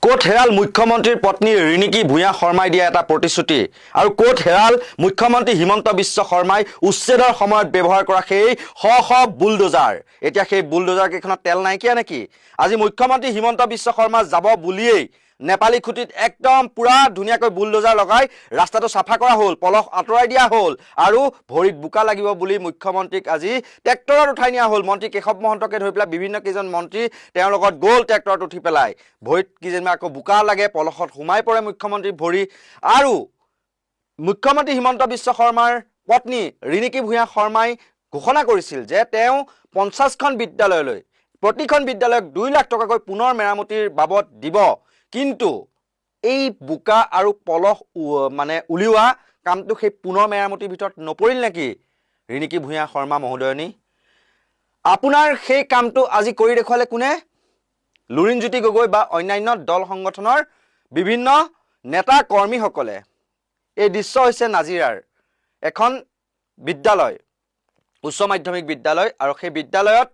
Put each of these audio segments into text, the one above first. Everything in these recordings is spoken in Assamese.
ক'ত হেৰাল মুখ্যমন্ত্ৰীৰ পত্নী ৰিণিকী ভূঞা শৰ্মাই দিয়া এটা প্ৰতিশ্ৰুতি আৰু ক'ত হেৰাল মুখ্যমন্ত্ৰী হিমন্ত বিশ্ব শৰ্মাই উচ্ছেদৰ সময়ত ব্যৱহাৰ কৰা সেই শ বুলডোজাৰ। এতিয়া সেই বুলডোজাৰ কেইখনত তেল নাইকিয়া নেকি? আজি মুখ্যমন্ত্ৰী হিমন্ত বিশ্ব শৰ্মা যাব বুলিয়েই নেপালী খুঁটিত একদম পুৰা ধুনীয়াকৈ বুলডোজাৰ লগাই ৰাস্তাটো চাফা কৰা হ'ল, পলস আঁতৰাই দিয়া হ'ল আৰু ভৰিত বোকা লাগিব বুলি মুখ্যমন্ত্ৰীক আজি ট্ৰেক্টৰত উঠাই নিয়া হ'ল। মন্ত্ৰী কেশৱ মহন্তকে ধৰি পেলাই বিভিন্ন কেইজন মন্ত্ৰী তেওঁৰ লগত গ'ল ট্ৰেক্টৰত উঠি পেলাই। ভৰিত কিজনমান আকৌ বোকা লাগে, পলসত সোমাই পৰে মুখ্যমন্ত্ৰীৰ ভৰি। আৰু মুখ্যমন্ত্ৰী হিমন্ত বিশ্ব শৰ্মাৰ পত্নী ৰিণিকী ভূঞা শৰ্মাই ঘোষণা কৰিছিল যে তেওঁ 50খন বিদ্যালয়লৈ প্ৰতিখন বিদ্যালয়ক 2 লাখ টকাকৈ পুনৰ মেৰামতিৰ বাবদ দিব। কিন্তু এই বোকা আৰু পলস উলিওৱা কামটো সেই পুনৰ মেৰামতিৰ ভিতৰত নপৰিল নেকি ৰিণিকী ভূঞা শৰ্মা মহোদয়নী? আপোনাৰ সেই কামটো আজি কৰি দেখুৱালে কোনে? লুৰিণজ্যোতি গগৈ বা অন্যান্য দল সংগঠনৰ বিভিন্ন নেতা কৰ্মীসকলে। এই দৃশ্য হৈছে নাজিৰাৰ এখন বিদ্যালয়, উচ্চ মাধ্যমিক বিদ্যালয়, আৰু সেই বিদ্যালয়ত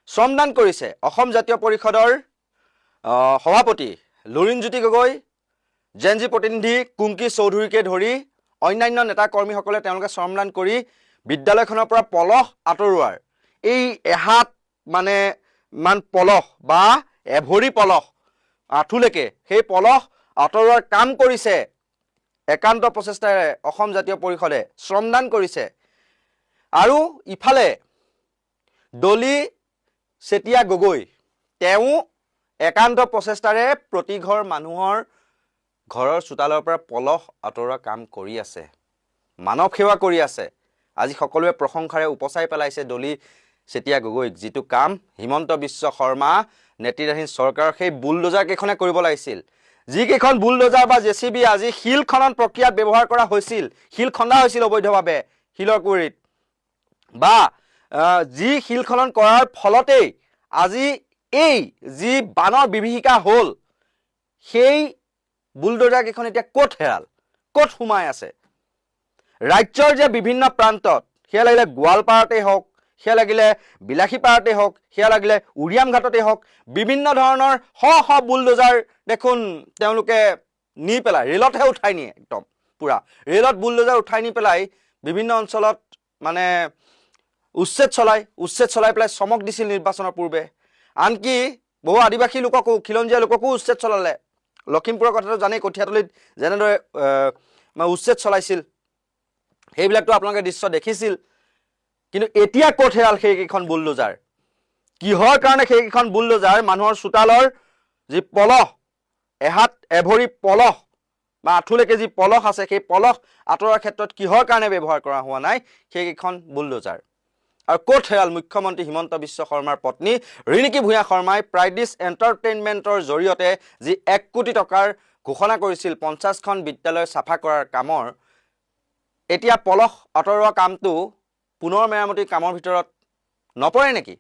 শ্ৰমদান কৰিছে অসম জাতীয় পৰিষদৰ সভাপতি লুৰিণজ্যোতি গগৈ, জেনজি প্ৰতিনিধি কুংকি চৌধুৰীকে ধৰি অন্যান্য নেতা কৰ্মীসকলে তেওঁলোকে শ্ৰমদান কৰি বিদ্যালয়খনৰ পৰা পলস আঁতৰোৱাৰ এই এহাত মান পলস বা এভৰি পলস আঁঠুলৈকে সেই পলস আঁতৰোৱাৰ কাম কৰিছে। একান্ত প্ৰচেষ্টাৰে অসম জাতীয় পৰিষদে শ্ৰমদান কৰিছে। আৰু ইফালে ডলি চেতিয়া গগৈ, তেওঁ একান্ত প্ৰচেষ্টাৰে প্ৰতি ঘৰ মানুহৰ ঘৰৰ চোতালৰ পৰা পলস আঁতৰোৱা কাম কৰি আছে, মানৱ সেৱা কৰি আছে। আজি সকলোৱে প্ৰশংসাৰে উপচাই পেলাইছে ডলি চেতিয়া গগৈক, যিটো কাম হিমন্ত বিশ্ব শৰ্মা নেতৃত্বাধীন চৰকাৰৰ সেই বুলডোজাৰ কেইখনে কৰিব লাগিছিল। যিকেইখন বুলডোজাৰ বা জেচিবি আজি শিল খনন প্ৰক্ৰিয়াত ব্যৱহাৰ কৰা হৈছিল, শিল খন্দা হৈছিল অবৈধভাৱে শিলৰ কুঁৱৰীত, বা যি শিল খনন কৰাৰ ফলতেই আজি এই যি বানৰ বিভীষিকা হ'ল, সেই বুলডোজাৰ কেইখন এতিয়া ক'ত হেৰাল, ক'ত সোমাই আছে? ৰাজ্যৰ যে বিভিন্ন প্ৰান্তত, সেয়া লাগিলে গোৱালপাৰাতেই হওক, সেয়া লাগিলে বিলাসীপাৰাতেই হওক, সেয়া লাগিলে উৰিয়াম ঘাটতেই হওক, বিভিন্ন ধৰণৰ শ বুলডোজাৰ দেখোন তেওঁলোকে নি পেলাই ৰেলতহে উঠাই নিয়ে। একদম পুৰা ৰেলত বুলডোজাৰ উঠাই নি পেলাই বিভিন্ন অঞ্চলত উচ্ছেদ চলাই পেলাই চমক দিছিল নিৰ্বাচনৰ পূৰ্বে। আনকি বহু আদিবাসী লোককো, খিলঞ্জীয়া লোককো উচ্ছেদ চলালে। লখিমপুৰৰ কথাটো জানেই, কঠীয়াতলিত যেনেদৰে উচ্ছেদ চলাইছিল, সেইবিলাকতো আপোনালোকে দৃশ্য দেখিছিল। কিন্তু এতিয়া ক'ত হেৰাল সেইকেইখন বুলডোজাৰ? কিহৰ কাৰণে সেইকেইখন বুলডোজাৰ মানুহৰ চোতালৰ যি পলস, এভৰি পলস বা আঁঠুলৈকে যি পলস আছে, সেই পলস আঁতৰোৱাৰ ক্ষেত্ৰত কিহৰ কাৰণে ব্যৱহাৰ কৰা হোৱা নাই সেইকেইখন বুলডোজাৰ? আৰু ক'ত হেৰাল মুখ্যমন্ত্ৰী হিমন্ত বিশ্ব শৰ্মাৰ পত্নী ৰিণিকী ভূঞা শৰ্মাই প্ৰাইডিছ এণ্টাৰটেইনমেণ্টৰ জৰিয়তে যি 1 কোটি টকাৰ ঘোষণা কৰিছিল 50খন বিদ্যালয় চাফা কৰাৰ কামৰ? এতিয়া পলস আঁতৰোৱা কামটো পুনৰ মেৰামতিৰ কামৰ ভিতৰত নপৰে নেকি?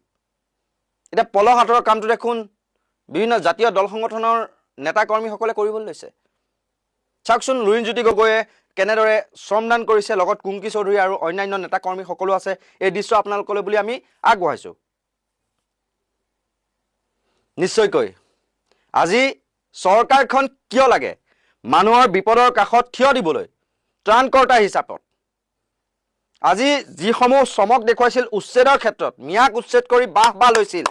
এতিয়া পলস আঁতৰোৱা কামটো দেখোন বিভিন্ন জাতীয় দল সংগঠনৰ নেতা কৰ্মীসকলে কৰিবলৈ লৈছে। চাওকচোন লুৰিণজ্যোতি গগৈয়ে কেনেদৰে শ্ৰমদান কৰিছে, লগত কুংকি চৌধুৰী আৰু অন্যান্য নেতা কৰ্মী সকলো আছে। এই দৃশ্য আপোনালোকলৈ বুলি আমি আগবঢ়াইছো। নিশ্চয়কৈ আজি চৰকাৰখন কিয় লাগে? মানুহৰ বিপদৰ কাষত থিয় দিবলৈ, ত্ৰাণকৰ্তা হিচাপত। আজি যিসমূহ চমক দেখুৱাইছিল উচ্ছেদৰ ক্ষেত্ৰত, মিয়াক উচ্ছেদ কৰি বাহ লৈছিল,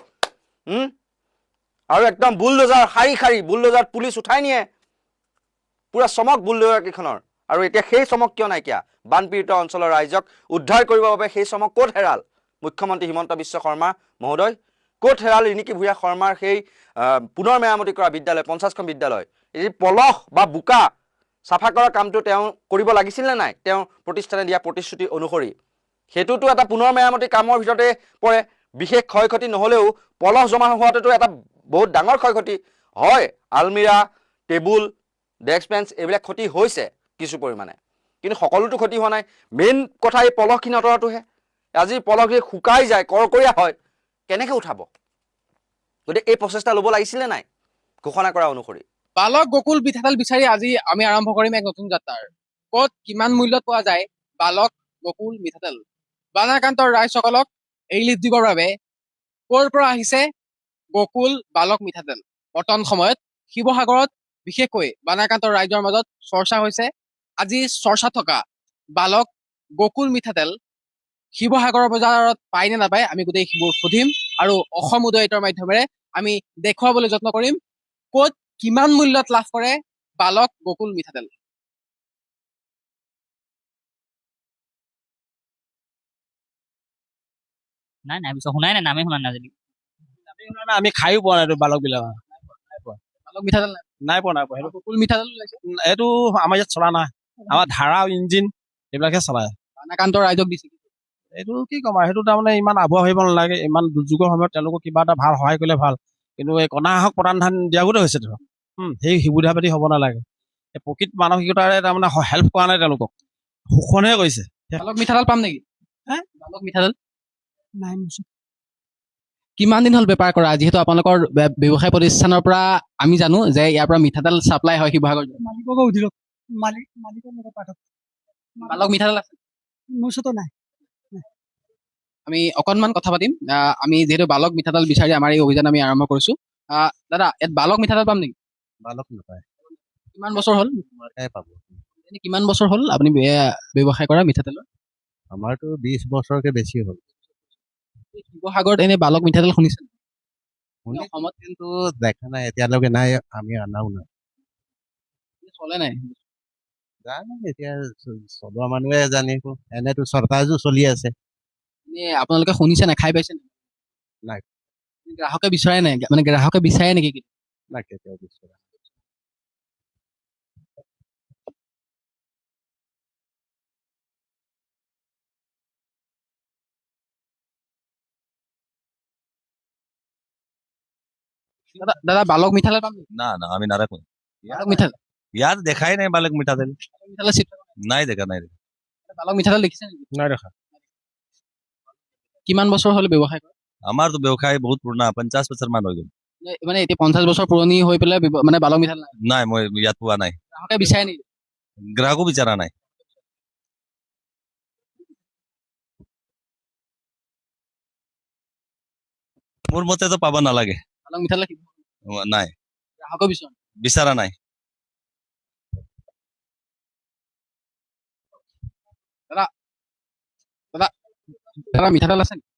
আৰু একদম বুলডোজাৰ শাৰী বুলডোজাৰত পুলিচ উঠাই নিয়ে, পুৰা চমক বুলডোজাৰ কেইখনৰ। আৰু এতিয়া সেই চমক কিয় নাইকিয়া? বানপীড়িত অঞ্চলৰ ৰাইজক উদ্ধাৰ কৰিবৰ বাবে সেই চমক ক'ত হেৰাল মুখ্যমন্ত্ৰী হিমন্ত বিশ্ব শৰ্মা মহোদয়? ক'ত হেৰাল ৰিণিকী ভূঞা শৰ্মাৰ সেই পুনৰ মেৰামতি কৰা বিদ্যালয়, 50খন বিদ্যালয়? এই পলস বা বোকা চাফা কৰাৰ কামটো তেওঁ কৰিব লাগিছিল নে নাই? তেওঁ প্ৰতিষ্ঠানে দিয়া প্ৰতিশ্ৰুতি অনুসৰি সেইটোতো এটা পুনৰ মেৰামতি কামৰ ভিতৰতে পৰে। বিশেষ ক্ষয় ক্ষতি নহ'লেও পলস জমা হোৱাটোতো এটা বহুত ডাঙৰ ক্ষয় ক্ষতি হয়। আলমিৰা, টেবুল, ডেস্ক বেঞ্চ এইবিলাক ক্ষতি হৈছে কিছু পৰিমাণে, কিন্তু সকলোতো ক্ষতি হোৱা নাই। মেইন কথা এই পলসখিনি আঁতৰাটোহে। আজি পলসখিনি শুকাই যায়, কৰকৰীয়া হয়, কেনেকৈ উঠাব? গতিকে এই প্ৰচেষ্টা ল'ব লাগিছিলে নাই ঘোষণা কৰা অনুসৰি? বালক গকুল মিঠাতেল বিচাৰি আজি আমি আৰম্ভ কৰিম এক নতুন যাত্ৰাৰ। ক'ত কিমান মূল্যত পোৱা যায় বালক গকুল মিঠাতেল? বানাক্ৰান্তৰ ৰাইজসকলক ৰিলিফ দিবৰ বাবে ক'ৰ পৰা আহিছে গকুল বালক মিঠাতেল? বৰ্তমান সময়ত শিৱসাগৰত বিশেষকৈ বানাকান্তৰ ৰাইজৰ মাজত চৰ্চা হৈছে আজি চৰ্চা থকা বালক গকুল মিঠাতেল শিৱসাগৰৰ বজাৰত পায় নে নাপায় আমি গোটেই সেইবোৰ সুধিম আৰু অসম উদয়িতৰ মাধ্যমেৰে আমি দেখুৱাবলৈ যত্ন কৰিম ক'ত কিমান মূল্যত লাভ কৰে বালক গকুল মিঠাতেল। নাই নাই পিছত শুনাই নাই, নামেই শুনা নাই যদি। আমি খাইও পোৱা নাই বালক বিলাক বালক মিঠাতেল নাই, নাই পোৱা সেইটো গকুল মিঠাতেল ওলাইছে এইটো আমাৰ ইয়াত চলা নাই আমাৰ ধাৰা ইঞ্জিন এইবিলাকহে চলায় বানাকান্তৰ ৰাইজক দিছে এইটো কি ক'ম আৰু সেইটো তাৰমানে ইমান আবহাৱা ভাবিব নালাগে ইমান দুৰ্যোগৰ সময়ত তেওঁলোকক কিবা এটা ভাল সহায় কৰিলে ভাল কিন্তু এই কণাহক প্ৰধান ধান দিয়াগোতে হৈছে ধৰক সেই সুবিধা পাতি হ'ব নালাগে এই প্ৰকৃত মানসিকতাৰে তাৰমানে হেল্প কৰা নাই তেওঁলোকক শোষণহে কৰিছে। বালক মিঠাতেল পাম নেকি বালক মিঠাতেল নাই কিমান দিন হ'ল বেপাৰ কৰা যিহেতু আপোনালোকৰ ব্যৱসায় প্ৰতিষ্ঠানৰ পৰা আমি জানো যে ইয়াৰ পৰা মিঠাতেল চাপ্লাই হয় শিৱসাগৰ মালিকক সুধিলো মালিকৰ লগত পাঠক বালক মিঠাতেল আছে মোৰ ওচৰতো নাই। আমি অকণমান কথা পাতিম আমি যিহেতু বালক মিঠাতেল বিচাৰি আমাৰ এই অভিযান আমি আৰম্ভ কৰিছো দাদা ইয়াত বালক মিঠাতেল পাম নেকি বালক নাপায় কিমান বছৰ হ'ল পাব এনে কিমান বছৰ হ'ল আপুনি ব্যৱসায় কৰা মিঠাতেলৰ আমাৰতো 20 বছৰকে বেছি হ'ল শিৱসাগৰত এনে বালক মিঠাতেল শুনিছে অসমত কিন্তু দেখা নাই এতিয়ালৈকে নাই আমি আনাও নাই চলে নাই জানো এতিয়া চলোৱা মানুহে জানিব এনেতো চৰকাৰজো চলি আছে এনে আপোনালোকে শুনিছে নাই খাই পাইছে নাই। গ্ৰাহকে বিচৰাই নাই মানে গ্ৰাহকে বিচাৰে নেকি নাই কেতিয়াও বিচৰা দাদা বালক মিঠাতেল পাম নেকি না না আমি নারাখো বালক মিঠাতেল ইয়াত দেখাই নাই বালক মিঠাতেল মিঠাতেল চিট নাই দেখা নাই দেখা। বালক মিঠাতেল দেখিছে নেকি নাই দেখা কিমান বছৰ হ'ল ব্যৱসায় কৰা আমাৰতো ব্যৱসায় বহুত পুৰণা 50 বছৰ মান হৈ গ'ল মানে এতিয়া 50 বছৰ পুৰণি হৈ পেলাই মানে বালক মিঠাতেল নাই নাই মই ইয়াত পোৱা নাই গ্ৰাহকে বিচাৰে নেকি গ্ৰাহকো বিচৰা নাই মোৰ মতেতো পাব নালাগে বালক মিঠাতেল নাই গ্ৰাহকে বিচাৰে বিচৰা নাই দাদা মিঠাতেল আছে নেকি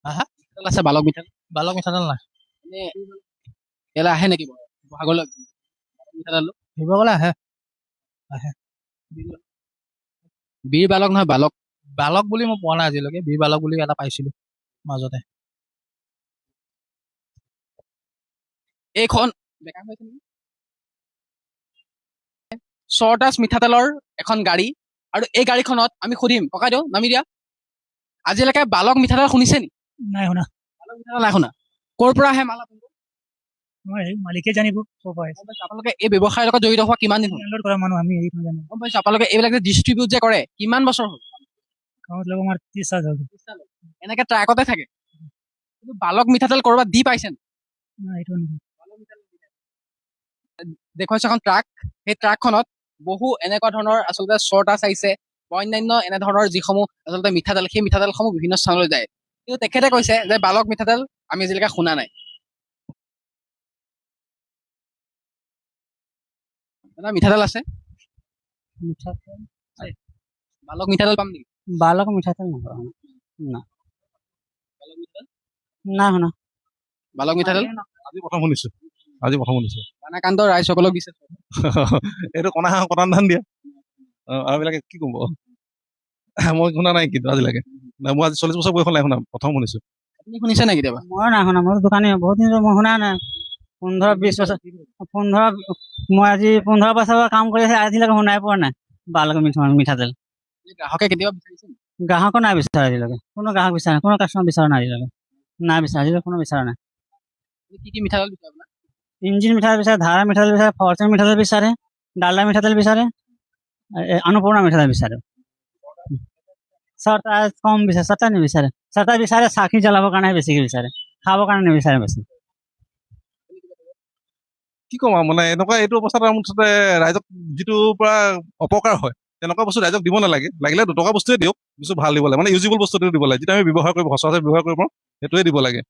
হা? মিঠাতেল আছে বালক মিঠাতেল বালক মিঠাতেল নাই এনে ইয়ালৈ আহে নেকি শিৱসাগৰলৈ মিঠাতেল শিৱসাগৰলৈ আহে বীৰ বালক নহয় বালক বালক বুলি মই পোৱা নাই আজিলৈকে বীৰ বালক বুলি এটা পাইছিলো মাজতে এইখন বেকাৰ হৈছে নেকি? চৰতাজ মিঠাতেলৰ এখন গাড়ী আৰু এই গাড়ীখনত আমি সুধিম ককাইদেউ নামি দিয়া আজিলৈকে বালক মিঠাতেল শুনিছে নেকি নাই শুনা বালক মিঠাতেল নাই শুনা ক'ৰ পৰা আহে মাল আপোনালোকৰ? মই মালিকে জানিব ক'ৰ পৰা আহিছে। গম পাইছো, আপোনালোকে এই ব্যৱসায়ৰ লগত জড়িত হোৱা কিমান দিন হ'ল ইংলেণ্ড কৰা মানুহ আমি হেৰি নাজানো গম পাইছো আপোনালোকে এইবিলাক যে ডিষ্ট্ৰিবিউট যে কৰে কিমান বছৰ হ'ল গাঁৱত লগৰ আমাৰ 30 হ'ল এনেকে ট্ৰাকতে থাকে কিন্তু বালক মিঠাতেল ক'ৰবাত দি পাইছে নেকি? নাই এইটো নহয় দেখুৱাইছে এখন ট্ৰাক সেই ট্ৰাকখনত বহু এনেকুৱা ধৰণৰ আচলতে চৰ্টাছ আহিছে বা অন্যান্য এনেধৰণৰ যিসমূহ আচলতে মিঠাতেল সেই মিঠাতেলসমূহ বিভিন্ন স্থানলৈ যায় কিন্তু তেখেতে কৈছে যে বালক মিঠাতেল আমি আজিলৈকে শুনা নাই দাদা মিঠাতেল আছে মিঠাতেল বালক মিঠাতেল পাম নেকি বালক মিঠাতেল নাপাওঁ না বালক মিঠাতেল না শুনা বালক মিঠাতেল আজি প্ৰথম শুনিছো বানাকান্তৰ ৰাইজসকলক দিছে এইটো কণা ধান দিয়া আৰু বিলাকে কি ক'ব মই শুনা নাই কিন্তু আজিলৈকে নাই মই আজি 40 বছৰ বয়স নাই শুনা প্ৰথম শুনিছো আপুনি শুনিছে নাই কেতিয়াবা মই নাই শুনা মোৰ দোকানী বহুত দিন মই শুনা নাই 15-20 বছৰ 15 মই আজি 15 বছৰ পৰা কাম কৰি আছো আজিলৈকে শুনাই পোৱা নাই বালক মিঠাতেল গ্ৰাহকে কেতিয়াবা বিচাৰিছে নেকি? গ্ৰাহকো নাই বিচাৰা আজিলৈকে কোনো গ্ৰাহক বিচাৰা নাই কোনো কাষ্টমাৰ বিচৰা নাই আজিলৈকে নাই বিচাৰা আজিলৈকে কোনো বিচৰা নাই আপুনি কি কি মিঠাতেল বিচাৰে আপোনাৰ ইঞ্জিন মিঠাতেল বিচাৰে ধাৰা মিঠাতেল বিচাৰে ফৰচুন মিঠাতেল বিচাৰে ডালদা মিঠাতেল বিচাৰে अन्नपूर्णा मिठाতেল বিচাৰে চৰতাজ কম বিচাৰে চৰতাজ নিবিচাৰে চৰতাজ বিচাৰে চাকি জ্বলাবৰ কাৰণে বেছিকে বিচাৰে খাবৰ কাৰণে নিবিচাৰে বেছি কি ক'ম আৰু মানে এনেকুৱা এইটো অৱস্থাত আৰু মুঠতে ৰাইজক যিটো পৰা অপকাৰ হয় তেনেকুৱা বস্তু ৰাইজক দিব নালাগে লাগিলে 2 টকা বস্তুৱে দিয়ক কিছু ভাল দিব লাগে মানে ইউজেবল বস্তুটো দিব লাগে যিটো আমি ব্যৱহাৰ কৰিব সচৰাচৰ ব্যৱহাৰ কৰিব পাৰোঁ সেইটোৱে দিব লাগে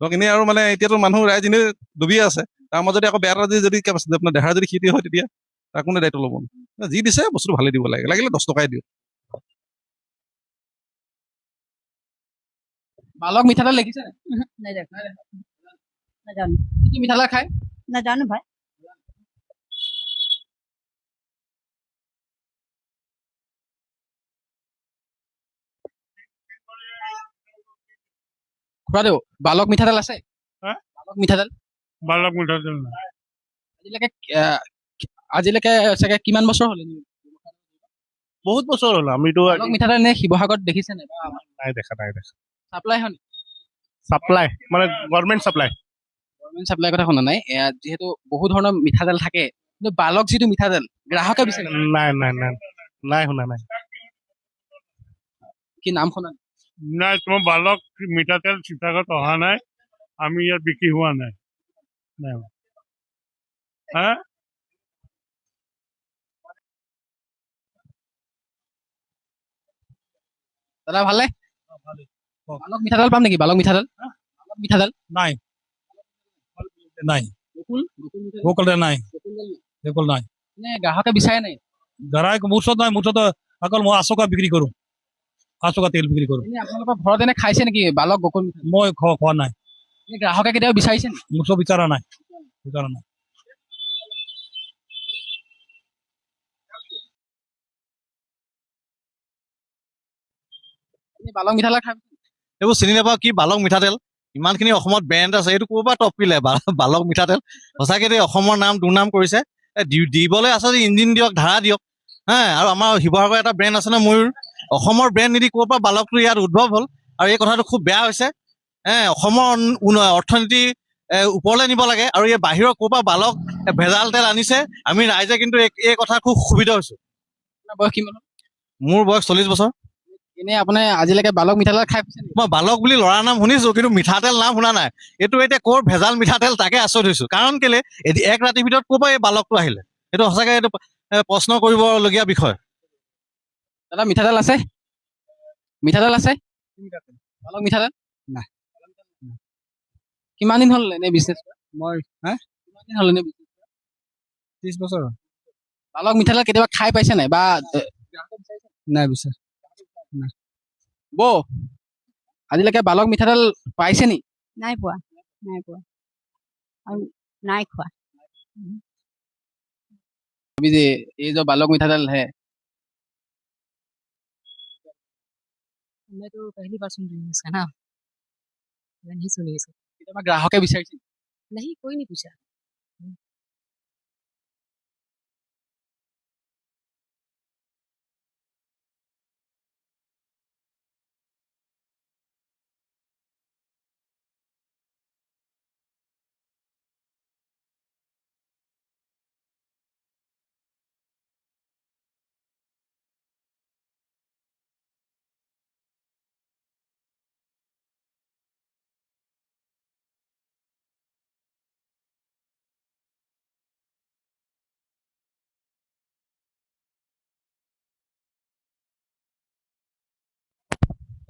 ধৰক এনেই আৰু মানে এতিয়াতো মানুহ ৰাইজ এনেই ডুবিয়ে আছে তাৰ মাজতে আকৌ বেয়া এটা যদি আপোনাৰ দেহাৰ যদি ক্ষতি হয় তেতিয়া তাৰ কোনে দায়িত্ব ল'ব? যি দিছে বস্তুটো ভালে দিব লাগে, লাগিলে 10 টকাই দিয়ক। বালক মিঠাতেল দেখিছে নাই? নাই দেখা নাজানো কি কি মিঠাতেল খায়? নাজানো ভাই খুৰাদেউ বালক মিঠাতেল আছে? হা? বালক মিঠাতেল বালক মিঠাতেল নাই। আজিলৈকে আজিলৈকে চাগে কিমান বছৰ হ'ল বহুত বছৰ হ'ল, আমিতো বালক মিঠাতেল নে শিৱসাগৰত দেখিছে নাই? নাই দেখা চাপ্লাই হয় চাপ্লাই মানে গভৰ্ণমেণ্ট চাপ্লাই। গভৰ্ণমেণ্ট চাপ্লাই কথা শুনা নাই। যিহেতু বহু ধৰণৰ মিঠাতেল থাকে, কিন্তু বালক যিটো মিঠাতেল গ্ৰাহকে বিচাৰে নাই শুনা নাই। কি নাম শুনা নাই? নাই, তোমাৰ বালক মিঠাতেল শিৱসাগৰত অহা নাই, আমি ইয়াত বিক্ৰী হোৱা নাই। নাই হা দাদা ভালে? বালক মিঠাতেল পাম নেকি? বালক মিঠাতেল বালক মিঠাতেল নাই নাই গকুল গকুল মিঠাতেল গোকলে নাই গকুল নাই নে গ্ৰাহকে বিচাৰে নাই? গ্ৰাহক মোৰ ওচৰত নাই, মোৰ ওচৰত অকল মই আচকা বিক্ৰী কৰোঁ, আচকা তেল বিক্ৰী কৰোঁ। এনে আপোনালোকৰ ঘৰত এনে খাইছে নেকি বালক গকুল মিঠাতেল? মই খোৱা নাই, এনে গ্ৰাহকে কেতিয়াবা বিচাৰিছে নেকি? মোৰ ওচৰত বিচৰা নাই। এনে বালক মিঠাতেল খাই এইবোৰ চিনি নাপাওঁ, কি বালক মিঠাতেল? ইমানখিনি অসমত ব্ৰেণ্ড আছে, এইটো ক'ৰ পৰা টপিলে বালক মিঠাতেল? সঁচাকৈ দেই, অসমৰ নাম দুৰ্নাম কৰিছে। দিবলৈ আছে যদি ইঞ্জিন দিয়ক, ধাৰা দিয়ক, হা। আৰু আমাৰ শিৱসাগৰ এটা ব্ৰেণ্ড আছে ন, ময়ূৰ। অসমৰ ব্ৰেণ্ড নিদি ক'ৰ পৰা বালকটো ইয়াত উদ্ভৱ হ'ল? আৰু এই কথাটো খুব বেয়া হৈছে। অসমৰ অৰ্থনীতি ওপৰলৈ নিব লাগে, আৰু এই বাহিৰৰ ক'ৰ পৰা বালক ভেজাল তেল আনিছে, আমি ৰাইজে কিন্তু এই কথা খুব সুবিধা হৈছোঁ। আপোনাৰ বয়স কিমান হ'ল? মোৰ বয়স 40 বছৰ। এনে আপুনি আজিলৈকে বালক মিঠাতেল খাই পাইছে নেকি? মই বালক বুলি ল'ৰাৰ নাম শুনিছো, কিন্তু মিঠাতেল নাম শুনা নাই। এইটো এতিয়া ক'ৰ ভেজাল মিঠাতেল তাকে আচৰিত হৈছো। কাৰণ কেলে এক ৰাতিৰ ভিতৰত ক'ৰ পৰা এই বালকটো আহিলে? এইটো সঁচাকে এইটো প্ৰশ্ন কৰিবলগীয়া বিষয়। দাদা মিঠাতেল আছে? মিঠাতেল আছে? বালক মিঠাতেল নাই। কিমান দিন হ'ল এনে বিজনেছ? মই কিমান দিন হ'ল এনে business? 30 বছৰ বালক মিঠাতেল কেতিয়াবা খাই পাইছে নাই? বা নাই বিচাৰ বৌ আজিলৈকে বালক মিঠাতেল পাইছে নি? নাই পোৱা আৰু নাই খোৱা अभी ये जो बालक मिठातेल है मैं तो पहली बार सुन रही हूँ इसका नाम मैं नहीं सुनी इसको কেতিয়াবা গ্ৰাহকে বিচাৰিছে? नहीं कोई नहीं पूछा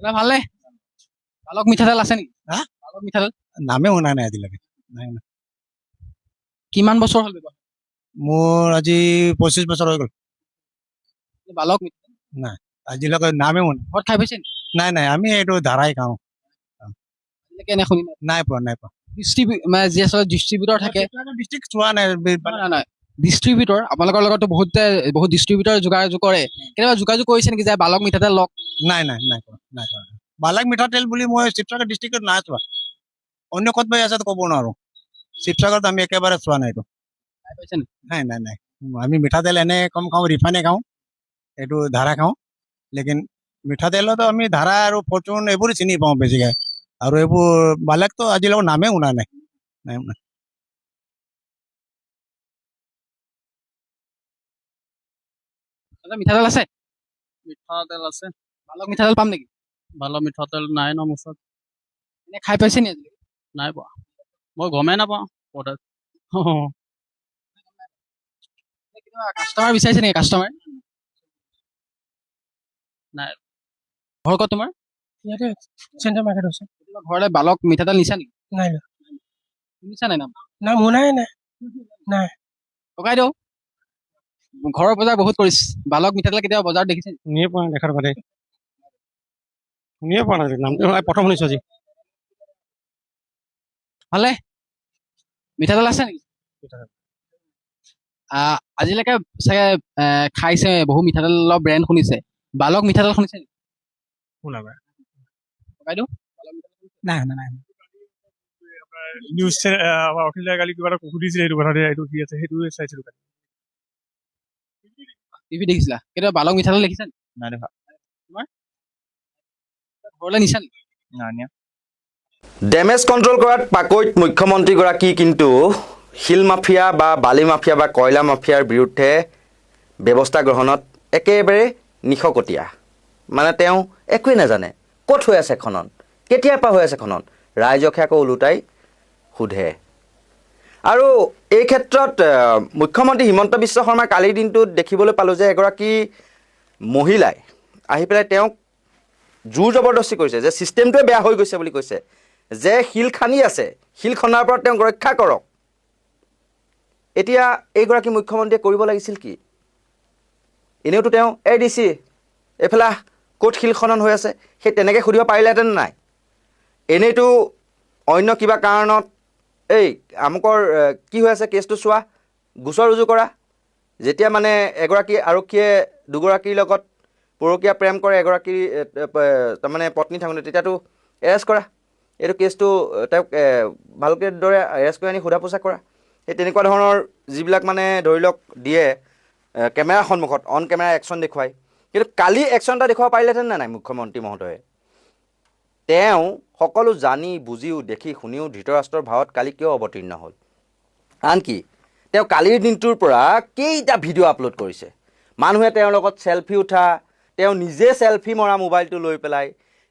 দাদা ভালনে? বালক মিঠাতেল আছে নেকি? হা? বালক মিঠাতেল নামে শুনা নাই আজিলৈকে। কিমান বছৰ হ'ল ব্যৱহাৰ? মোৰ আজি 25 বছৰ হৈ গ'ল। বালক মিঠাতেল আজিলৈকে নামে শুনা ঘৰত খাই পাইছে নি? নাই। আমি এইটো ধাৰাই খাওঁ। আজিলৈকে এনে শুনি নাই পোৱা। মানে যি আচলতে ডিষ্ট্ৰিবিউটৰ থাকে ডিষ্ট্ৰিক্ট চোৱা নাই। নাই ডিষ্ট্ৰিবিউটৰ আপোনালোকৰ লগতো বহুত ডিষ্ট্ৰিবিউটৰ যোগাযোগ কৰে, কেতিয়াবা যোগাযোগ কৰিছে নেকি যে বালক মিঠাতেল লওক? নাই পোৱা। বালক মিঠাতেল বুলি মই শিৱসাগৰ ডিষ্ট্ৰিক্টত নাই চোৱা। অন্য ক'ত পাই আছে ক'ব নোৱাৰো। শিৱসাগৰত আমি একেবাৰে চোৱা নাই এইটো। খাই পাইছে নি? নাই। আমি মিঠাতেল এনে কম খাওঁ, ৰিফাইনে খাওঁ, এইটো ধাৰা খাওঁ। লেকিন মিঠাতেলতো আমি ধাৰা আৰু ফৰ্চুন এইবোৰ চিনি পাওঁ বেছিকৈ। আৰু এইবোৰ বালকতো আজিলৈকে নামে শুনা নাই। দাদা মিঠাতেল আছে? মিঠাতেল আছে বালক মিঠাতেল পাম নেকি? বালক মিঠাতেল নাই ন মোৰ ওচৰত এনে খাই পাইছে নি আজিলৈকে? নাই পোৱা মই গমেই নাপাওঁ ক'ত আছে কাষ্টমাৰ বিচাৰিছে নেকি? কাষ্টমাৰ নাই ঘৰ ক'ত তোমাৰ? ইয়াতে চেণ্টাৰ মাৰ্কেট আছে। ঘৰলে বালক মিঠাতেল নিছা নেকি? নাই শুনিছা নাই নাম না শুনাই নাই ককাইদেউ ঘৰৰ বজাৰ বহুত কৰিছ বালক মিঠাতেল কেতিয়াবা বজাৰত দেখিছে নেকি? শুনিয়ে পোৱা নাই দেখাৰ কথা শুনিয়ে পোৱা নাই নামটো প্ৰথম শুনিছোঁ আজি ভালে মিঠাতেল আছে নেকি আজিলৈকে চাগে খাইছে বহু মিঠাতেলৰ ব্ৰেণ্ড শুনিছে বালক মিঠাতেল শুনিছে নেকি শুনা নাই ককাইদেউ নাই শুনা নাই নিউজ আমাৰ অখিলে কালি কিবা এটা সুধিছিলে সেইটো কথা এইটো কি আছে সেইটো চাইছিলো টিভি দেখিছিলা কেতিয়াবা বালক মিঠাতেল দেখিছা নেকি নাই দেখা ঘৰলৈ নিছা নেকি নাই নিয়া ডেমেজ কণ্ট্ৰল কৰাত পাকৈত মুখ্যমন্ত্ৰীগৰাকী কিন্তু শিল মাফিয়া বা বালি মাফিয়া বা কয়লা মাফিয়াৰ বিৰুদ্ধে ব্যৱস্থা গ্ৰহণত একেবাৰে নিশকতীয়া মানে তেওঁ একোৱেই নাজানে ক'ত হৈ আছে খনন কেতিয়াৰ পৰা হৈ আছে খনন ৰাইজকে আকৌ ওলোটাই সোধে আৰু এই ক্ষেত্ৰত মুখ্যমন্ত্ৰী হিমন্ত বিশ্ব শৰ্মাৰ কালিৰ দিনটোত দেখিবলৈ পালোঁ যে এগৰাকী মহিলাই আহি পেলাই তেওঁক জোৰ জবৰদস্তি কৰিছে যে ছিষ্টেমটোৱে বেয়া হৈ গৈছে বুলি কৈছে যে শিল খানি আছে শিল খন্দাৰ পৰা তেওঁক ৰক্ষা কৰক এতিয়া এইগৰাকী মুখ্যমন্ত্ৰীয়ে কৰিব লাগিছিল কি এনেওতো তেওঁ ADC এইফালে ক'ত শিল খনন হৈ আছে সেই তেনেকৈ সুধিব পাৰিলেহেঁতেন নাই এনেইতো অন্য কিবা কাৰণত এই আমুকৰ কি হৈ আছে কেছটো চোৱা গোচৰ ৰুজু কৰা যেতিয়া মানে এগৰাকী আৰক্ষীয়ে দুগৰাকীৰ লগত পৰকীয়া প্ৰেম কৰে এগৰাকী তাৰমানে পত্নী থাকোঁতে তেতিয়াতো এৰেষ্ট কৰা এইটো কেছটো তেওঁক ভালকৈ দৰে এৰেষ্ট কৰি আনি সোধা পোছা কৰা সেই তেনেকুৱা ধৰণৰ যিবিলাক মানে ধৰি লওক দিয়ে কেমেৰাৰ সন্মুখত অন কেমেৰা একশ্যন দেখুৱায় কিন্তু কালি একশ্যন এটা দেখুৱাব পাৰিলেহেঁতেন নাই মুখ্যমন্ত্ৰী মহোদয়ে তেওঁ সকলো জানি বুজিও দেখি শুনিও ধৃতৰাষ্ট্ৰৰ ভাৱত কালি কিয় অৱতীৰ্ণ হ'ল আনকি তেওঁ কালিৰ দিনটোৰ পৰা কেইটা ভিডিঅ' আপলোড কৰিছে মানুহে তেওঁৰ লগত চেলফি উঠা তেওঁ নিজে চেলফি মৰা মোবাইলটো লৈ পেলাই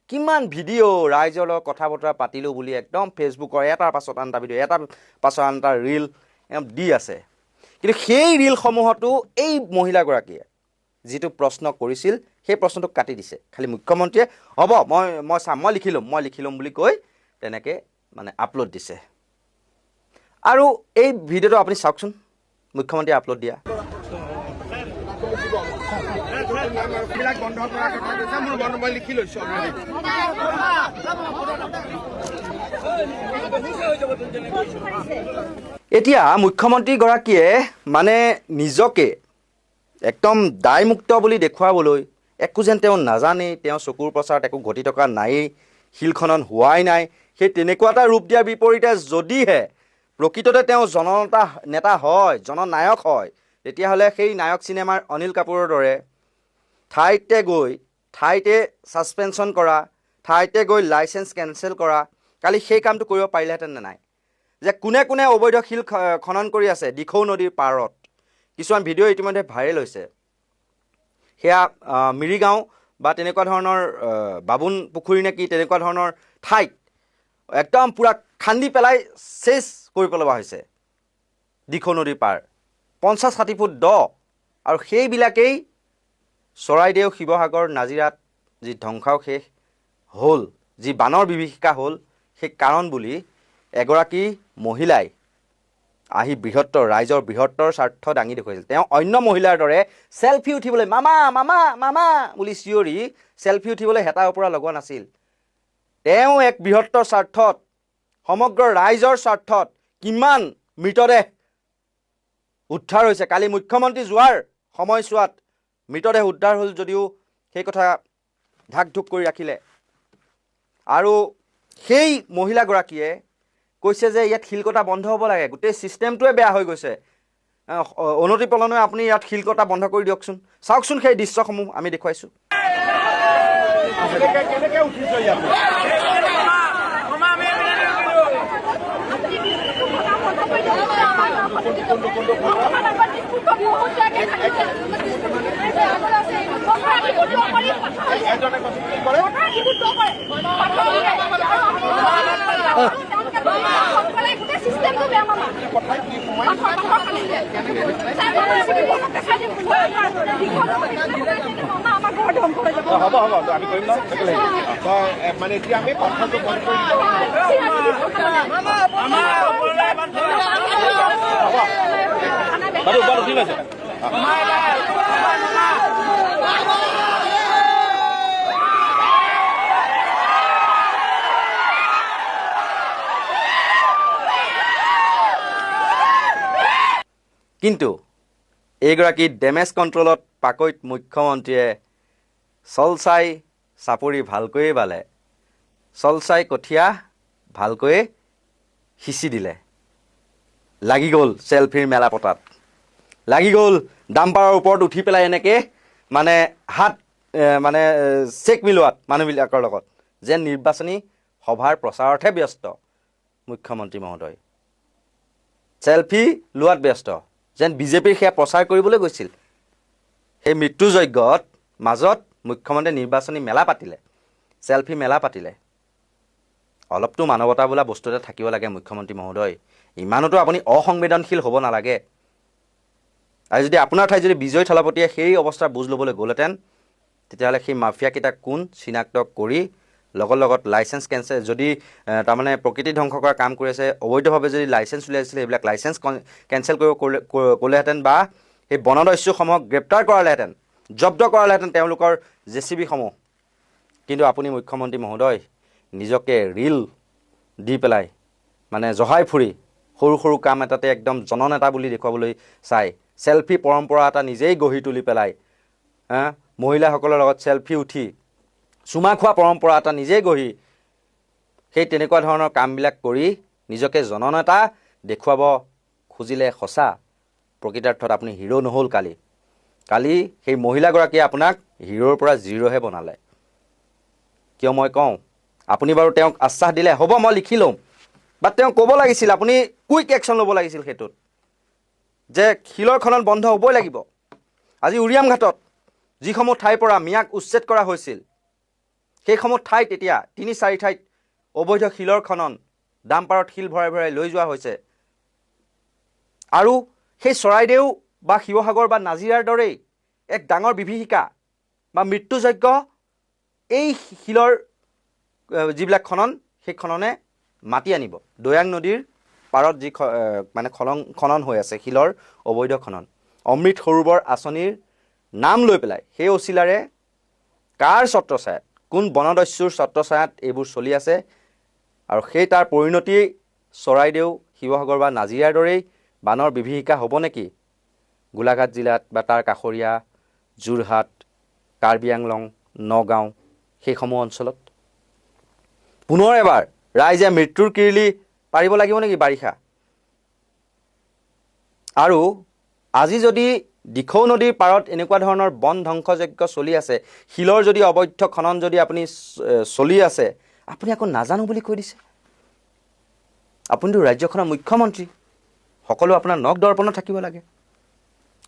কিমান ভিডিঅ' ৰাইজৰ লগত কথা বতৰা পাতিলোঁ বুলি একদম ফেচবুকৰ এটাৰ পাছত আনটা ভিডিঅ' এটাৰ পাছত আনটা ৰীল দি আছে কিন্তু সেই ৰীলসমূহতো এই মহিলাগৰাকীয়ে যিটো প্ৰশ্ন কৰিছিল সেই প্ৰশ্নটোক কাটি দিছে খালি মুখ্যমন্ত্ৰীয়ে হ'ব মই চাম মই লিখি ল'ম বুলি কৈ তেনেকৈ মানে আপলোড দিছে আৰু এই ভিডিঅ'টো আপুনি চাওকচোন মুখ্যমন্ত্ৰীয়ে আপলোড দিয়া এতিয়া মুখ্যমন্ত্ৰীগৰাকীয়ে মানে নিজকে একদম দায়মুক্ত বুলি দেখুৱাবলৈ একো যেন তেওঁ নাজানেই তেওঁ চকুৰ প্ৰচাৰত একো ঘটি থকা নায়েই শিল খনন হোৱাই নাই সেই তেনেকুৱা এটা ৰূপ দিয়াৰ বিপৰীতে যদিহে প্ৰকৃততে তেওঁ নেতা হয় জননায়ক হয় তেতিয়াহ'লে সেই নায়ক চিনেমাৰ অনিল কাপুৰৰ দৰে ঠাইতে ছাছপেনশ্যন কৰা ঠাইতে গৈ লাইচেঞ্চ কেঞ্চেল কৰা কালি সেই কামটো কৰিব পাৰিলেহেঁতেন নে নাই যে কোনে কোনে অবৈধ শিল খনন কৰি আছে দিখৌ নদীৰ পাৰত কিছুমান ভিডিঅ' ইতিমধ্যে ভাইৰেল হৈছে সেয়া মিৰিগাঁও বা তেনেকুৱা ধৰণৰ বাবুন পুখুৰী নে কি তেনেকুৱা ধৰণৰ ঠাইত একদম পূৰা খান্দি পেলাই চেচ কৰি পেলোৱা হৈছে দিখৌ নদীৰ পাৰ 50-60 ফুট দ আৰু সেইবিলাকেই চৰাইদেউ শিৱসাগৰ নাজিৰাত যি ধ্বংসাৱশেষ হ'ল যি বানৰ বিভীষিকা হ'ল সেই কাৰণ বুলি এগৰাকী মহিলাই আহি ৰাইজৰ বৃহত্তৰ স্বাৰ্থ দাঙি দেখুৱাইছিল তেওঁ অন্য মহিলাৰ দৰে চেলফি উঠিবলৈ মামা মামা মামা বুলি চিঞৰি চেলফি উঠিবলৈ হেতা ওপৰা লগোৱা নাছিল তেওঁ এক বৃহত্তৰ স্বাৰ্থত সমগ্ৰ ৰাইজৰ স্বাৰ্থত কিমান মৃতদেহ উদ্ধাৰ হৈছে কালি মুখ্যমন্ত্ৰী যোৱাৰ সময়ছোৱাত মৃতদেহ উদ্ধাৰ হ'ল যদিও সেই কথা ঢাক ঢুক কৰি ৰাখিলে আৰু সেই মহিলাগৰাকীয়ে কৈছে যে ইয়াত শিল কটা বন্ধ হ'ব লাগে গোটেই ছিষ্টেমটোৱে বেয়া হৈ গৈছে অনতিপলমে আপুনি ইয়াত শিল কটা বন্ধ কৰি দিয়কচোন চাওকচোন সেই দৃশ্যসমূহ আমি দেখুৱাইছোঁ আমাৰ ঘৰ ধ্বংস হৈ যাব হ'ব আমি কৰিম ন মানে এতিয়া আমি কথাটো বন্ধ কৰি বাৰু ঠিক আছে কিন্তু এইগৰাকী ডেমেজ কণ্ট্ৰলত পাকৈত মুখ্যমন্ত্ৰীয়ে চলচাই চাপৰি ভালকৈয়ে বালে চলচাই কঠীয়া ভালকৈয়ে সিঁচি দিলে লাগি গ'ল চেল্ফিৰ মেলা পতাত লাগি গ'ল ডাম্পাৰৰ ওপৰত উঠি পেলাই এনেকৈ মানে হাত মানে চেক মিলোৱাত মানুহবিলাকৰ লগত যেন নিৰ্বাচনী সভাৰ প্ৰচাৰতহে ব্যস্ত মুখ্যমন্ত্ৰী মহোদয় চেল্ফি লোৱাত ব্যস্ত যেন বিজেপিৰ সেয়া প্ৰচাৰ কৰিবলৈ গৈছিল সেই মৃত্যুযজ্ঞত মাজত মুখ্যমন্ত্ৰীয়ে নিৰ্বাচনী মেলা পাতিলে চেল্ফি মেলা পাতিলে অলপতো মানৱতা বোলা বস্তু এটা থাকিব লাগে মুখ্যমন্ত্ৰী মহোদয় ইমানতো আপুনি অসংবেদনশীল হ'ব নালাগে আৰু যদি আপোনাৰ ঠাইত যদি বিজয় থলাপতিয়ে সেই অৱস্থাৰ বুজ ল'বলৈ গ'লহেঁতেন তেতিয়াহ'লে সেই মাফিয়াকেইটাক কোন চিনাক্ত কৰি লগত লাইচেঞ্চ কেঞ্চেল যদি তাৰমানে প্ৰকৃতি ধ্বংস কৰাৰ কাম কৰি আছে অবৈধভাৱে যদি লাইচেঞ্চ উলিয়াইছিলে সেইবিলাক লাইচেঞ্চ কেঞ্চেল কৰিব ক'লেহেঁতেন বা সেই বনদস্যুসমূহক গ্ৰেপ্তাৰ কৰালেহেঁতেন জব্দ কৰালেহেঁতেন তেওঁলোকৰ জেচিবিসমূহ কিন্তু আপুনি মুখ্যমন্ত্ৰী মহোদয় নিজকে ৰিল দি পেলাই মানে জহাই ফুৰি সৰু সৰু কাম এটাতে একদম জননেতা বুলি দেখুৱাবলৈ চাই চেল্ফি পৰম্পৰা এটা নিজেই গঢ়ি তুলি পেলাই মহিলাসকলৰ লগত চেল্ফি উঠি চুমা খোৱা পৰম্পৰা এটা নিজেই গঢ়ি সেই তেনেকুৱা ধৰণৰ কামবিলাক কৰি নিজকে জননেতা দেখুৱাব খুজিলে সঁচা প্ৰকৃতাৰ্থত আপুনি হিৰো নহ'ল কালি সেই মহিলাগৰাকীয়ে আপোনাক হিৰোৰ পৰা জিৰ'হে বনালে কিয় মই কওঁ আপুনি বাৰু তেওঁক আশ্বাস দিলে হ'ব মই লিখি ল'ম বা তেওঁ ক'ব লাগিছিল আপুনি কুইক একশ্যন ল'ব লাগিছিল সেইটোত যে শিলৰ খনন বন্ধ হ'বই লাগিব আজি উৰিয়াম ঘাটত যিসমূহ ঠাইৰ পৰা মিয়াক উচ্ছেদ কৰা হৈছিল সেইসমূহ ঠাইত এতিয়া ৩-৪ ঠাইত অবৈধ শিলৰ খনন ডাম্পাৰত শিল ভৰাই ভৰাই লৈ যোৱা হৈছে আৰু সেই চৰাইদেউ বা শিৱসাগৰ বা নাজিৰাৰ দৰেই এক ডাঙৰ বিভীষিকা বা মৃত্যুযজ্ঞ এই শিলৰ যিবিলাক খনন সেই খননে মাতি আনিব দৈয়াং নদীৰ পাৰত যি মানে খনন হৈ আছে শিলৰ অবৈধ খনন অমৃত সৰোবৰ আঁচনিৰ নাম লৈ পেলাই সেই অচিলাৰে কাৰ ছত্ৰছায়াত কোন বনদস্যুৰ ছত্ৰছায়াত এইবোৰ চলি আছে আৰু সেই তাৰ পৰিণতি চৰাইদেউ শিৱসাগৰ বা নাজিৰাৰ দৰেই বানৰ বিভীষিকা হ'ব নেকি গোলাঘাট জিলাত বা তাৰ কাষৰীয়া যোৰহাট কাৰ্বি আংলং নগাঁও সেইসমূহ অঞ্চলত পুনৰ এবাৰ ৰাইজে মৃত্যুৰ কিৰিলি পাৰিব লাগিব নেকি বাৰিষা আৰু আজি যদি দিখৌ নদীৰ পাৰত এনেকুৱা ধৰণৰ বন ধ্বংসযজ্ঞ চলি আছে শিলৰ যদি অবৈধ খনন যদি আপুনি চলি আছে আপুনি আকৌ নাজানো বুলি কৈ দিছে আপুনিতো ৰাজ্যখনৰ মুখ্যমন্ত্ৰী সকলো আপোনাৰ নখ দৰ্পণত থাকিব লাগে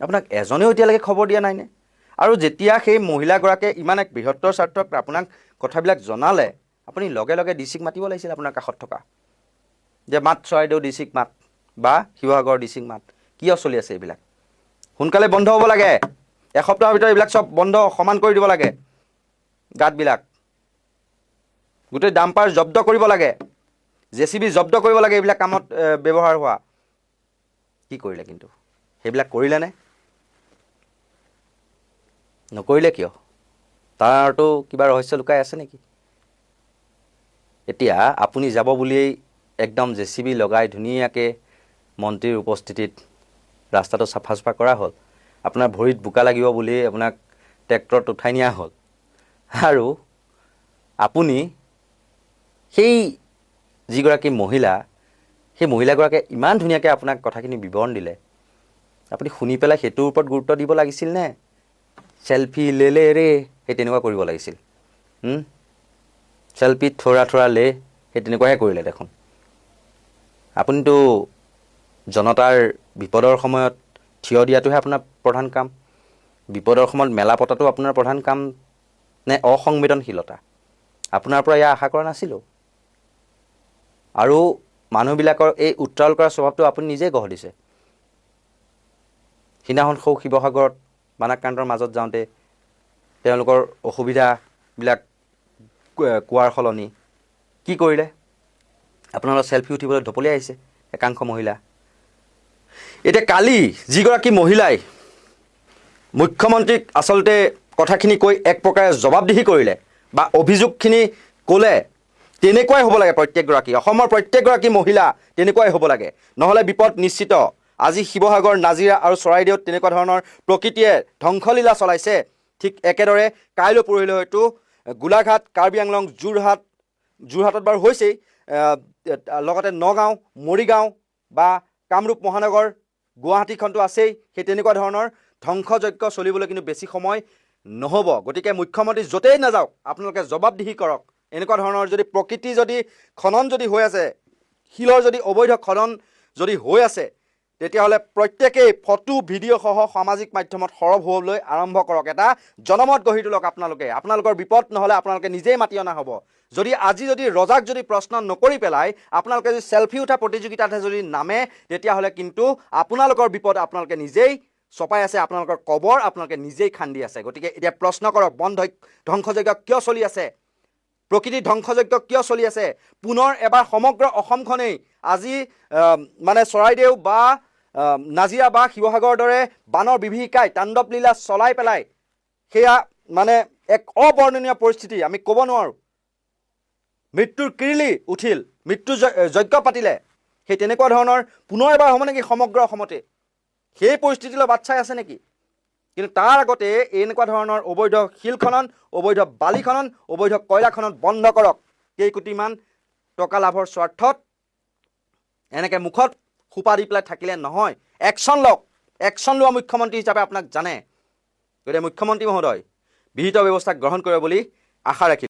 আপোনাক এজনেও এতিয়ালৈকে খবৰ দিয়া নাইনে আৰু যেতিয়া সেই মহিলাগৰাকীয়ে ইমান এক বৃহত্তৰ স্বাৰ্থত আপোনাক কথাবিলাক জনালে আপুনি লগে লগে ডিচিক মাতিব লাগিছিল আপোনাৰ কাষত থকা যে মাত চৰাইদেউ ডিচিক মাত বা শিৱসাগৰ ডিচিক মাত কিয় চলি আছে এইবিলাক সোনকালে বন্ধ হ'ব লাগে এসপ্তাহৰ ভিতৰত এইবিলাক চব বন্ধ সমান কৰি দিব লাগে গাঁতবিলাক গোটেই ডাম্পাৰ জব্দ কৰিব লাগে জেচিবি জব্দ কৰিব লাগে এইবিলাক কামত ব্যৱহাৰ হোৱা কি কৰিলে কিন্তু সেইবিলাক কৰিলেনে নকৰিলে কিয় তাৰতো কিবা ৰহস্য লুকাই আছে নেকি এতিয়া আপুনি যাব বুলিয়েই একদম জেচিবি লগাই ধুনীয়াকৈ মন্ত্ৰীৰ উপস্থিতিত ৰাস্তাটো চাফা চাফা কৰা হ'ল আপোনাৰ ভৰিত বোকা লাগিব বুলি আপোনাক ট্ৰেক্টৰত উঠাই নিয়া হ'ল আৰু আপুনি সেই যিগৰাকী মহিলা সেই মহিলাগৰাকীয়ে ইমান ধুনীয়াকৈ আপোনাক কথাখিনি বিৱৰণ দিলে আপুনি শুনি পেলাই সেইটোৰ ওপৰত গুৰুত্ব দিব লাগিছিল নে চেল্ফি লে ৰে সেই তেনেকুৱা কৰিব লাগিছিল চেল্ফিত থোৰা লে সেই তেনেকুৱাহে কৰিলে দেখোন আপুনিতো জনতাৰ বিপদৰ সময়ত থিয় দিয়াটোহে আপোনাৰ প্ৰধান কাম বিপদৰ সময়ত মেলা পতাটো আপোনাৰ প্ৰধান কাম নে অসংবেদনশীলতা আপোনাৰ পৰা এয়া আশা কৰা নাছিলোঁ আৰু মানুহবিলাকৰ এই উত্ৰাৱল কৰা স্বভাৱটো আপুনি নিজেই গঢ় দিছে সিদিনাখন শিৱসাগৰত বানাক্ৰান্তৰ মাজত যাওঁতে তেওঁলোকৰ অসুবিধাবিলাক কোৱাৰ সলনি কি কৰিলে? আপোনালোকৰ চেল্ফি উঠিবলৈ ঢপলিয়াই আহিছে একাংশ মহিলা। এতিয়া কালি যিগৰাকী মহিলাই মুখ্যমন্ত্ৰীক আচলতে কথাখিনি কৈ এক প্ৰকাৰে জবাবদিহি কৰিলে বা অভিযোগখিনি ক'লে, তেনেকুৱাই হ'ব লাগে প্ৰত্যেকগৰাকী অসমৰ প্ৰত্যেকগৰাকী মহিলা তেনেকুৱাই হ'ব লাগে, নহ'লে বিপদ নিশ্চিত। আজি শিৱসাগৰ, নাজিৰা আৰু চৰাইদেউত তেনেকুৱা ধৰণৰ প্ৰকৃতিয়ে ধ্বংসলীলা চলাইছে। ঠিক একেদৰে কাইলৈ পৰহিলৈ হয়তো গোলাঘাট, কাৰ্বি আংলং, যোৰহাটত বাৰু হৈছেই, লগতে নগাঁও, মৰিগাঁও বা কামৰূপ মহানগৰ, গুৱাহাটীখনতো আছেই। সেই তেনেকুৱা ধৰণৰ ধ্বংসযজ্ঞ চলিবলৈ কিন্তু বেছি সময় নহ'ব। গতিকে মুখ্যমন্ত্ৰী য'তেই নাযাওক আপোনালোকে জবাবদিহি কৰক। এনেকুৱা ধৰণৰ যদি প্ৰকৃতি যদি খনন যদি হৈ আছে, শিলৰ যদি অবৈধ খনন যদি হৈ আছে, তেতিয়াহ'লে প্ৰত্যেকেই ফটো ভিডিঅ' সহ সামাজিক মাধ্যমত সৰব হ'বলৈ আৰম্ভ কৰক। এটা জনমত গঢ়ি তোলক আপোনালোকে। আপোনালোকৰ বিপদ নহ'লে আপোনালোকে নিজেই মাতি অনা হ'ব। আজি যদি ৰজাক যদি প্ৰশ্ন নকৰি পেলাই আপোনালোকে যদি চেল্ফি উঠা প্ৰতিযোগিতাতহে যদি নামে, তেতিয়াহ'লে কিন্তু আপোনালোকৰ বিপদ আপোনালোকে নিজেই চপাই আছে, আপোনালোকৰ কবৰ আপোনালোকে নিজেই খান্দি আছে। গতিকে এতিয়া প্ৰশ্ন কৰক, বন ধ্বংসযজ্ঞ কিয় চলি আছে? প্ৰকৃতিৰ ধ্বংসযজ্ঞ কিয় চলি আছে? পুনৰ এবাৰ সমগ্ৰ অসমখনেই আজি মানে চৰাইদেউ বা নাজিৰা বা শিৱসাগৰৰ দৰে বানৰ বিভীষিকাই তাণ্ডৱ লীলা চলাই পেলাই সেয়া মানে এক অবৰ্ণনীয় পৰিস্থিতি, আমি ক'ব নোৱাৰোঁ। মৃত্যুৰ কিৰিলি উঠিল, মৃত্যু যজ্ঞ পাতিলে। সেই তেনেকুৱা ধৰণৰ পুনৰ এবাৰ হ'ব নেকি সমগ্ৰ অসমতে? সেই পৰিস্থিতিলৈ বাট চাই আছে নেকি? কিন্তু তাৰ আগতে এনেকুৱা ধৰণৰ অবৈধ শিল খনন, অবৈধ বালি খনন, অবৈধ কয়লা খনন বন্ধ কৰক। কেইকোটিমান টকা লাভৰ স্বাৰ্থত এনেকৈ মুখত সোপা দি পেলাই থাকিলে নহয়। একশ্যন লওক। একশ্যন লোৱা মুখ্যমন্ত্ৰী হিচাপে আপোনাক জানে। গতিকে মুখ্যমন্ত্ৰী মহোদয় বিহিত ব্যৱস্থা গ্ৰহণ কৰে বুলি আশা ৰাখিলোঁ।